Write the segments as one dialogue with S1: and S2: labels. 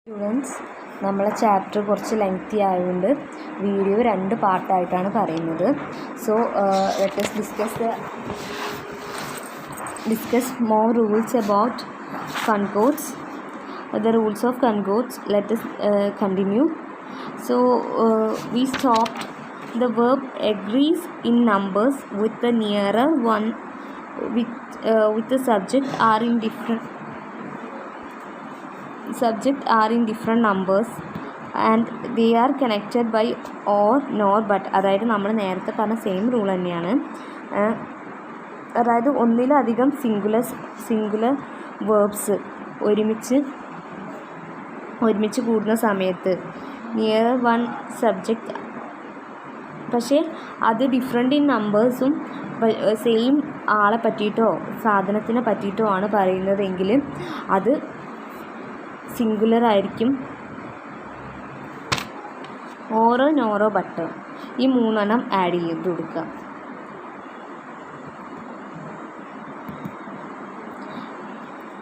S1: Students, നമ്മളെ chapter കുറച്ച് lengthy ആയതുകൊണ്ട് വീഡിയോ 2 പാർട്ടായിട്ടാണ് പറയുന്നത്. So let us discuss more rules about concords, the rules of concords. Let us continue. So we stopped the verb agrees in numbers with the nearer one with the subject are in different numbers and they are connected by or nor but. അതായത് നമ്മൾ നേരത്തെ പറഞ്ഞ same rule തന്നെയാണ്. അതായത് ഒന്നിലധികം singular verbs ഒരുമിച്ച് കൂടുന്ന സമയത്ത് നിയർ വൺ സബ്ജക്റ്റ്, പക്ഷേ അത് ഡിഫറെൻ്റ് ഇൻ നമ്പേഴ്സും സെയിം ആളെ പറ്റിയിട്ടോ സാധനത്തിനെ പറ്റിയിട്ടോ ആണ് പറയുന്നതെങ്കിൽ അത് സിംഗുലർ ആയിരിക്കും. ഓറോ നോറോ ബട്ട് ഈ 3 ആഡ് ചെയ്ത് കൊടുക്കുക.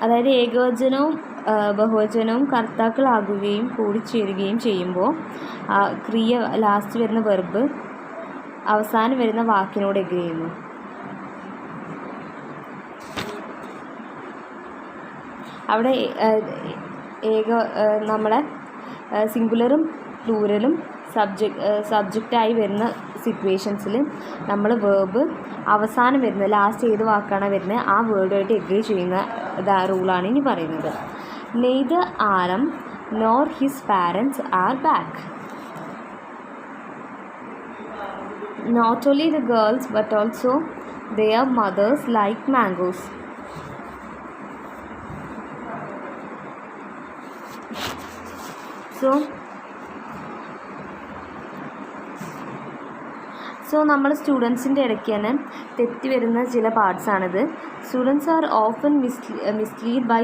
S1: അതായത് ഏകവചനവും ബഹുവചനവും കർത്താക്കളാകുകയും കൂടിച്ചേരുകയും ചെയ്യുമ്പോൾ ക്രിയ ലാസ്റ്റ് വരുന്ന വെർബ് അവസാനം വരുന്ന വാക്കിനോട് എഗ്രി ചെയ്യുന്നു. അവിടെ നമ്മളെ സിംഗുലറും പ്ലൂരലും സബ്ജക്റ്റായി വരുന്ന സിറ്റുവേഷൻസിൽ നമ്മൾ വേർബ് അവസാനം വരുന്നത് ലാസ്റ്റ് ഏത് വാക്കാണ് വരുന്നത് ആ വേർഡുമായിട്ട് എഗ്രി ചെയ്യുന്ന റൂളാണ് ഇനി പറയുന്നത്. നെയ്തർ ആരം nor his parents are back. Not only the girls but also their mothers like mangoes. So നമ്മൾ സ്റ്റുഡൻസിൻ്റെ ഇടയ്ക്ക് തന്നെ തെറ്റി വരുന്ന ചില പാർട്സാണിത്. Students are often mislead by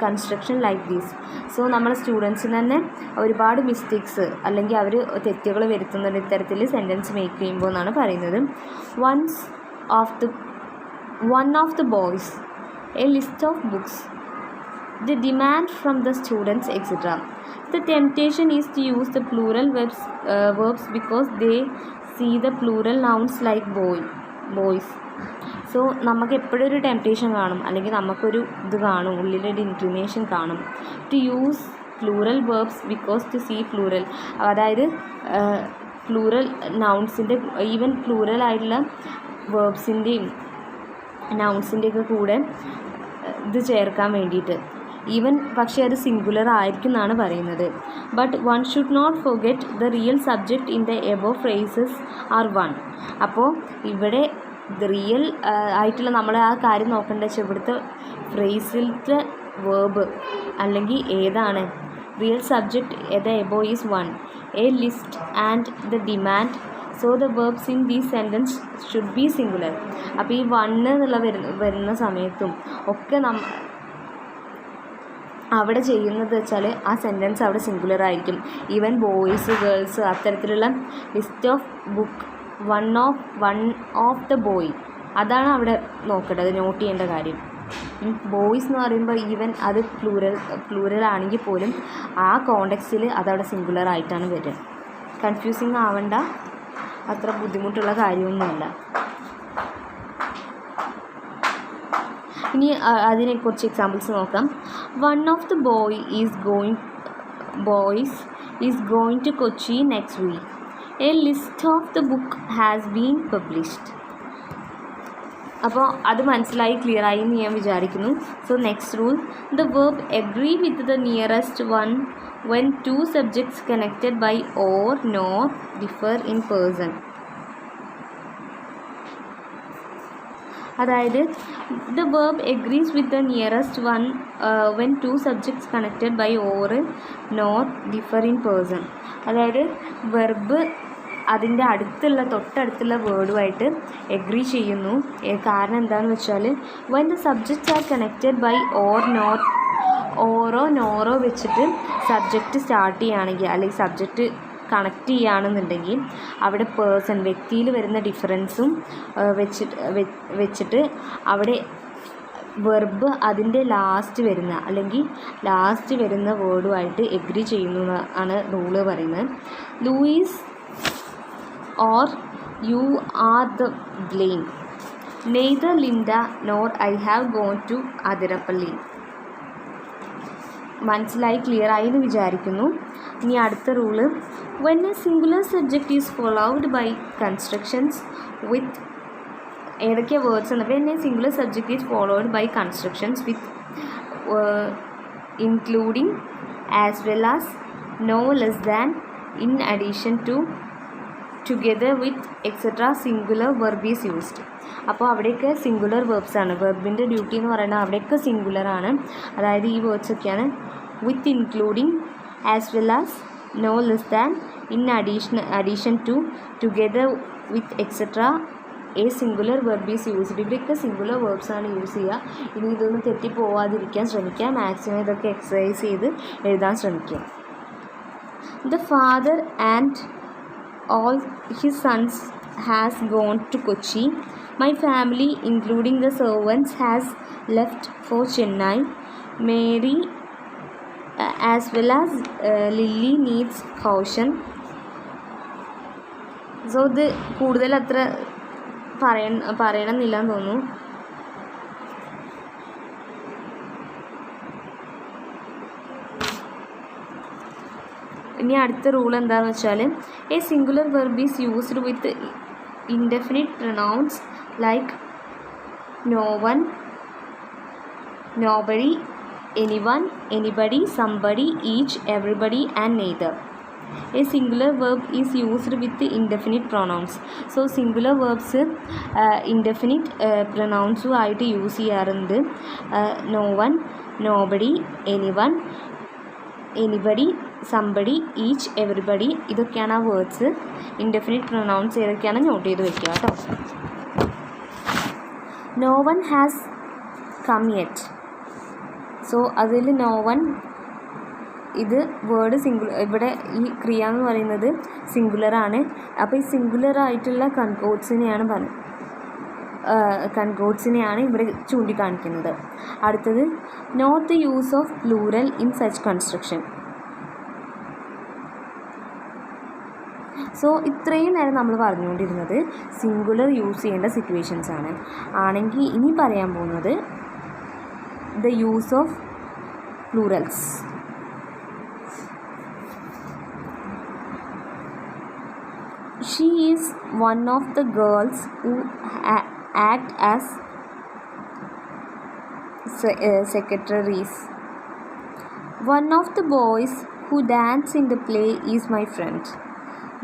S1: construction like these. So നമ്മൾ സ്റ്റുഡൻസിന് തന്നെ ഒരുപാട് മിസ്റ്റേക്സ് അല്ലെങ്കിൽ അവർ തെറ്റുകൾ വരുത്തുന്ന ഇത്തരത്തിൽ സെൻറ്റൻസ് മേക്ക് ചെയ്യുമ്പോൾ എന്നാണ് പറയുന്നത്. one of the boys, a list of books, the demand from the students, etc. The temptation is to use the plural verbs because they see the plural nouns like boys. So നമുക്ക് എപ്പോഴും ഒരു temptation കാണും, അല്ലെങ്കിൽ നമുക്കൊരു ഇത് കാണും, ഉള്ളിലൊരു inclination കാണും to use plural verbs because to see plural. അതായത് പ്ലൂറൽ നൗൺസിൻ്റെ ഈവൻ പ്ലൂറൽ ആയിട്ടുള്ള വേർബ്സിൻ്റെയും നൗൺസിൻ്റെയൊക്കെ കൂടെ ഇത് ചേർക്കാൻ വേണ്ടിയിട്ട് ഈവൻ പക്ഷേ അത് സിംഗുലർ ആയിരിക്കും എന്നാണ് പറയുന്നത്. But one should not forget the real subject in the above phrases are one. അപ്പോൾ ഇവിടെ റിയൽ ആയിട്ടുള്ള നമ്മൾ ആ കാര്യം നോക്കേണ്ട വെച്ചാൽ ഇവിടുത്തെ ഫ്രേസിലത്തെ വേർബ് അല്ലെങ്കിൽ ഏതാണ് റിയൽ സബ്ജക്റ്റ് ഏത് above is one, A list and the demand. So the verbs in these sentence should be singular. അപ്പോൾ ഈ 1 എന്നുള്ള വരുന്ന സമയത്തും ഒക്കെ അവിടെ ചെയ്യുന്നത് വെച്ചാൽ ആ സെൻറ്റൻസ് അവിടെ സിംഗുലർ ആയിരിക്കും. ഈവൻ ബോയ്സ് ഗേൾസ് അത്തരത്തിലുള്ള list of book one of the boy അതാണ് അവിടെ നോക്കേണ്ടത്, നോട്ട് ചെയ്യേണ്ട കാര്യം. ബോയ്സ് എന്ന് പറയുമ്പോൾ ഈവൻ അത് പ്ലൂറൽ ആണെങ്കിൽ പോലും ആ കോണ്ടെക്സ്റ്റിൽ അതവിടെ സിംഗുലർ ആയിട്ടാണ് വരിക. കൺഫ്യൂസിങ് ആവണ്ട, അത്ര ബുദ്ധിമുട്ടുള്ള കാര്യമൊന്നുമല്ല. ഇനി അതിനെ കുറച്ച് എക്സാമ്പിൾസ് നോക്കാം. One of the boys is going to Kochi next week. A list of the book has been published. അപ്പോൾ അത് മനസ്സിലായി, ക്ലിയറായി എന്ന് ഞാൻ വിചാരിക്കുന്നു. So next rule, the verb agree with the nearest one when 2 subjects connected by or nor differ in person. അതായത് the verb agrees with the nearest one when 2 subjects connected by or not differ in person. അതായത് verb അതിൻ്റെ തൊട്ടടുത്തുള്ള വേർഡുമായിട്ട് agree ചെയ്യുന്നു. കാരണം എന്താണെന്ന് വെച്ചാൽ when the subjects are connected by or not, ഓറോ നോറോ വെച്ചിട്ട് സബ്ജക്റ്റ് സ്റ്റാർട്ട് ചെയ്യുകയാണെങ്കിൽ അല്ലെങ്കിൽ സബ്ജക്റ്റ് കണക്റ്റ് ചെയ്യുകയാണെന്നുണ്ടെങ്കിൽ അവിടെ പേഴ്സൺ വ്യക്തിയിൽ വരുന്ന ഡിഫറൻസും വെച്ചിട്ട് അവിടെ വെർബ് അതിൻ്റെ ലാസ്റ്റ് വരുന്ന അല്ലെങ്കിൽ ലാസ്റ്റ് വരുന്ന വേർഡുമായിട്ട് എഗ്രി ചെയ്യുന്നു ആണ് റൂള് പറയുന്നത്. Louis or you are the blame. Neither Linda nor I have gone to Athirappilly. മനസ്സിലായി, ക്ലിയർ ആയി എന്ന് വിചാരിക്കുന്നു. ഇനി അടുത്ത rule, when a singular subject is followed by constructions with ഏതൊക്കെയാണ് വേർഡ്സ് എന്ന്. When a singular subject is followed by constructions with including as well as no less than in addition to together with etcetera singular verb is used. അപ്പോൾ അവിടെയൊക്കെ singular verbs ആണ്. വെർബിൻ്റെ duty എന്ന് പറയുന്നത് അവിടെയൊക്കെ singular ആണ്. അതായത് ഈ വേർഡ്സ് ഒക്കെയാണ് with including as well as no less than in addition to together with etcetera a singular verb is used. ഇവിടെയൊക്കെ സിംഗുലർ വേർബ്സ് ആണ് യൂസ് ചെയ്യുക. ഇനി ഇതൊന്നും തെറ്റിപ്പോവാതിരിക്കാൻ ശ്രമിക്കുക. മാക്സിമം ഇതൊക്കെ എക്സസൈസ് ചെയ്ത് എഴുതാൻ ശ്രമിക്കുക. The father and all his sons has gone to Kochi. My family, including the servants, has left for Chennai. Mary, as well as Lily, needs caution. So ഇത് കൂടുതൽ അത്ര പറയണമെന്നില്ലെന്ന് തോന്നുന്നു. ഇനി അടുത്ത റൂൾ എന്താണെന്ന് വെച്ചാൽ, a singular verb is used with indefinite pronouns like no one, nobody, anyone, anybody, somebody, each, everybody and neither. A singular verb is used with indefinite pronouns. So singular verbs indefinite പ്രൊനൗൺസും ആയിട്ട് use ചെയ്യാറുണ്ട്. No one, nobody, anyone, anybody, somebody, each, everybody, ഇതൊക്കെയാണ് ആ words. Indefinite pronouns ഏതൊക്കെയാണ് note ചെയ്ത് വെക്കുക കേട്ടോ. No one has come yet. So അതിൽ നോ വൺ, ഇത് വേർഡ് ഇവിടെ ഈ ക്രിയ എന്ന് പറയുന്നത് സിംഗുലറാണ്. അപ്പോൾ ഈ സിംഗുലറായിട്ടുള്ള കൺകോഡ്സിനെയാണ് ഇവിടെ ചൂണ്ടിക്കാണിക്കുന്നത്. അടുത്തത്, note the use of plural in such construction. So ഇത്രയും നേരം നമ്മൾ പറഞ്ഞുകൊണ്ടിരുന്നത് സിംഗുലർ യൂസ് ചെയ്യേണ്ട സിറ്റുവേഷൻസ് ആണ്. ആണെങ്കിൽ ഇനി പറയാൻ പോകുന്നത് the use of plurals. She is one of the girls who act as secretaries. One of the boys who dance in the play is my friend.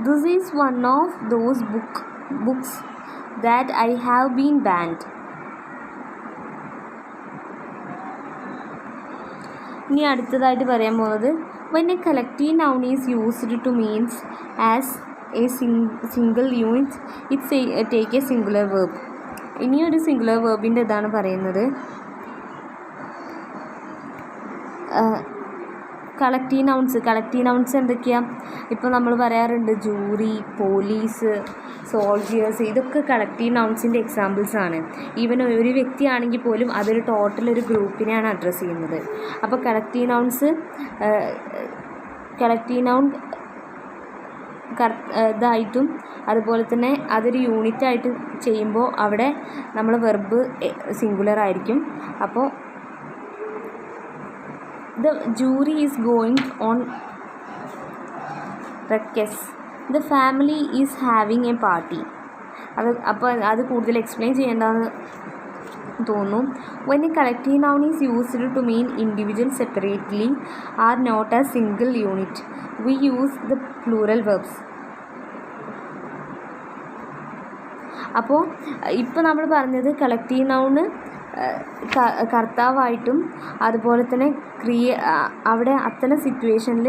S1: This is one of those books that I have been banned. ഇനി അടുത്തതായിട്ട് പറയാൻ പോകുന്നത്, when a collective noun is used to means as a single unit, it take a singular verb. ഇനിയൊരു singular വേർബിൻ്റെ ഇതാണ് പറയുന്നത്. Collective nouns എന്തൊക്കെയാണ്? ഇപ്പോൾ നമ്മൾ പറയാറുണ്ട് ജൂറി, പോലീസ്, സോൾജിയേഴ്സ്, ഇതൊക്കെ കളക്റ്റീവ് നൗൺസിൻ്റെ എക്സാമ്പിൾസ് ആണ്. ഈവൻ ഒരു വ്യക്തിയാണെങ്കിൽ പോലും അതൊരു ടോട്ടൽ ഒരു ഗ്രൂപ്പിനെയാണ് അഡ്രസ്സ് ചെയ്യുന്നത്. അപ്പോൾ കളക്റ്റീവ് നൗൺ ഇതായിട്ടും അതുപോലെ തന്നെ അതൊരു യൂണിറ്റായിട്ട് ചെയ്യുമ്പോൾ അവിടെ നമ്മൾ വെർബ് സിംഗുലർ ആയിരിക്കും. അപ്പോൾ the jury is going on recess. The family is having a party. അത് കൂടുതൽ എക്സ്പ്ലെയിൻ ചെയ്യേണ്ടതെന്ന് തോന്നുന്നു. when a collective noun is used to mean individual separately are not a single unit, we use the plural verbs. അപ്പോൾ ഇപ്പോൾ നമ്മൾ പറഞ്ഞത് collective noun കർത്താവായിട്ടും അതുപോലെ തന്നെ അവിടെ അത്തരം സിറ്റുവേഷനിൽ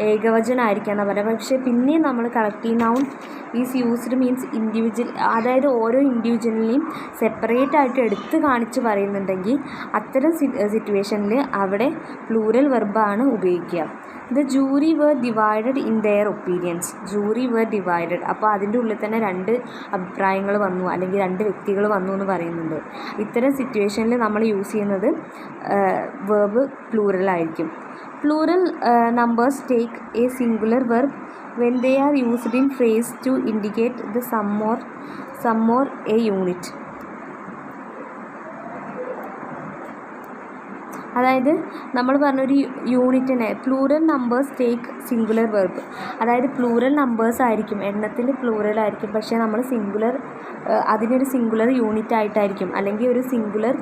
S1: ഏകവചനമായിരിക്കാം എന്നാണ് പറയുക. പക്ഷേ പിന്നെയും നമ്മൾ collective noun is used means individual, അതായത് ഓരോ ഇൻഡിവിജ്വലിനെയും സെപ്പറേറ്റ് ആയിട്ട് എടുത്ത് കാണിച്ച് പറയുന്നുണ്ടെങ്കിൽ അത്തരം സിറ്റുവേഷനിൽ അവിടെ പ്ലൂറൽ വെർബാണ് ഉപയോഗിക്കുക. The jury were divided in their opinions. Jury were divided, അപ്പോൾ അതിൻ്റെ ഉള്ളിൽ തന്നെ രണ്ട് അഭിപ്രായങ്ങൾ വന്നു അല്ലെങ്കിൽ രണ്ട് വ്യക്തികൾ വന്നു എന്ന് പറയുന്നുണ്ട്. ഇത്തരം സിറ്റുവേഷനിൽ നമ്മൾ യൂസ് ചെയ്യുന്നത് വെർബ് പ്ലൂറലായിരിക്കും. Plural numbers take a singular verb when they are used in phrase to indicate the some or a unit. അതായത് നമ്മൾ പറഞ്ഞൊരു യൂണിറ്റിനെ plural numbers take singular verb, അതായത് പ്ലൂറൽ നമ്പേഴ്സ് ആയിരിക്കും, എണ്ണത്തിൽ പ്ലൂറൽ ആയിരിക്കും, പക്ഷേ നമ്മൾ സിംഗുലർ അതിനൊരു സിംഗുലർ യൂണിറ്റ് ആയിട്ടായിരിക്കും അല്ലെങ്കിൽ ഒരു സിംഗുലർ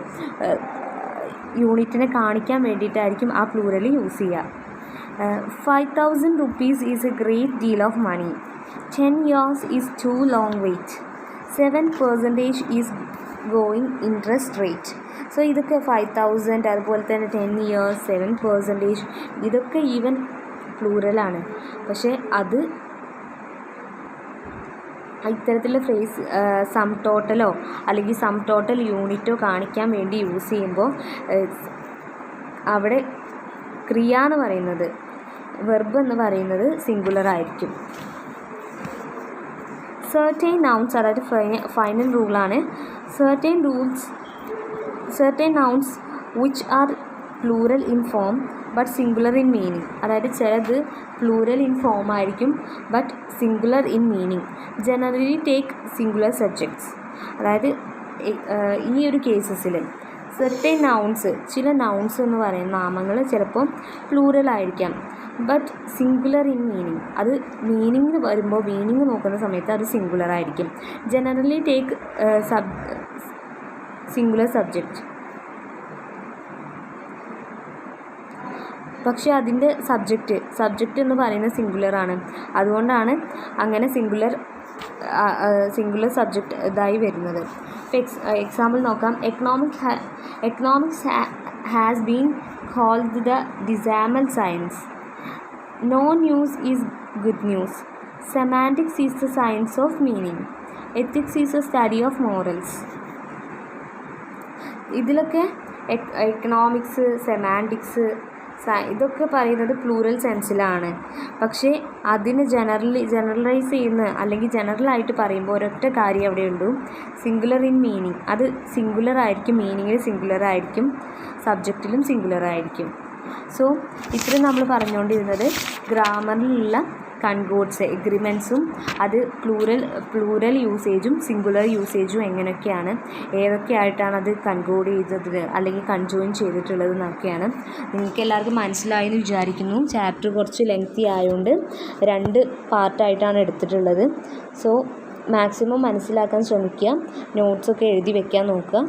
S1: യൂണിറ്റിനെ കാണിക്കാൻ വേണ്ടിയിട്ടായിരിക്കും ആ പ്ലൂറൽ യൂസ് ചെയ്യുക. 5,000 rupees is a great deal of money. 10 years is too long wait. 7% is going interest rate. So ഇതൊക്കെ 5,000, അതുപോലെ തന്നെ 10 years, 7%, ഇതൊക്കെ ഈവൻ പ്ലൂറലാണ്. പക്ഷേ അത് ഇത്തരത്തിലുള്ള ഫ്രേസ് സം ടോട്ടലോ അല്ലെങ്കിൽ സം ടോട്ടൽ യൂണിറ്റോ കാണിക്കാൻ വേണ്ടി യൂസ് ചെയ്യുമ്പോൾ അവിടെ ക്രിയ എന്ന് പറയുന്നത് വെർബ് എന്ന് പറയുന്നത് സിംഗുലർ ആയിരിക്കും. സർട്ടൈൻ നൗൺസ്, അതായത് ഫൈനൽ റൂളാണ്. Certain nouns which are plural in form but singular in meaning, അതായത് ചിലത് പ്ലൂറൽ ഇൻ ഫോം ആയിരിക്കും but singular in meaning. Generally take singular subjects, അതായത് ഈ ഒരു കേസസിൽ സെർട്ടൈൻ നൗൺസ്, ചില നൗൺസ് എന്ന് പറയുന്ന നാമങ്ങൾ ചിലപ്പോൾ പ്ലൂറൽ ആയിരിക്കാം ബട്ട് സിംഗുലർ ഇൻ മീനിങ്, അത് മീനിങ് വരുമ്പോൾ മീനിങ് നോക്കുന്ന സമയത്ത് അത് സിംഗുലർ ആയിരിക്കും. ജനറലി ടേക്ക് സിംഗുലർ സബ്ജക്റ്റ്, പക്ഷേ അതിൻ്റെ സബ്ജക്റ്റ് എന്ന് പറയുന്നത് സിംഗുലറാണ്. അതുകൊണ്ടാണ് അങ്ങനെ സിംഗുലർ സബ്ജക്റ്റ് ഇതായി വരുന്നത്. എക്സാമ്പിൾ നോക്കാം. Economics has been called the dismal science. No news is good news. Semantics is the science of meaning. Ethics is the study of morals. ഇതിലൊക്കെ എക്കണോമിക്സ്, സെമാൻറ്റിക്സ്, ഇതൊക്കെ പറയുന്നത് പ്ലൂറൽ സെൻസിലാണ്. പക്ഷേ അതിന് ജനറലൈസ് ചെയ്യുന്ന അല്ലെങ്കിൽ ജനറലായിട്ട് പറയുമ്പോൾ ഒരൊറ്റ കാര്യം അവിടെയുള്ളൂ, സിംഗുലർ ഇൻ മീനിങ്. അത് സിംഗുലർ ആയിരിക്കും, മീനിങ്ങിൽ സിംഗുലർ ആയിരിക്കും, സബ്ജക്റ്റിലും സിംഗുലർ ആയിരിക്കും. സോ ഇത്രയും നമ്മൾ പറഞ്ഞുകൊണ്ടിരുന്നത് ഗ്രാമറിലുള്ള കൺകോഡ്സ്, എഗ്രിമെൻറ്റ്സും അത് പ്ലൂറൽ യൂസേജും സിംഗുലർ യൂസേജും എങ്ങനെയൊക്കെയാണ്, ഏതൊക്കെയായിട്ടാണ് അത് കൺകോഡ് ചെയ്തത് അല്ലെങ്കിൽ കൺജോയിൻ ചെയ്തിട്ടുള്ളത് എന്നൊക്കെയാണ്. നിങ്ങൾക്ക് എല്ലാവർക്കും മനസ്സിലായെന്ന് വിചാരിക്കുന്നു. ചാപ്റ്റർ കുറച്ച് ലെങ്തി ആയതുകൊണ്ട് 2 പാർട്ടായിട്ടാണ് എടുത്തിട്ടുള്ളത്. സോ മാക്സിമം മനസ്സിലാക്കാൻ ശ്രമിക്കുക, നോട്ട്സൊക്കെ എഴുതി വെക്കാൻ നോക്കുക.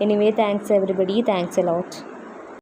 S1: Anyway thanks everybody, thanks a lot.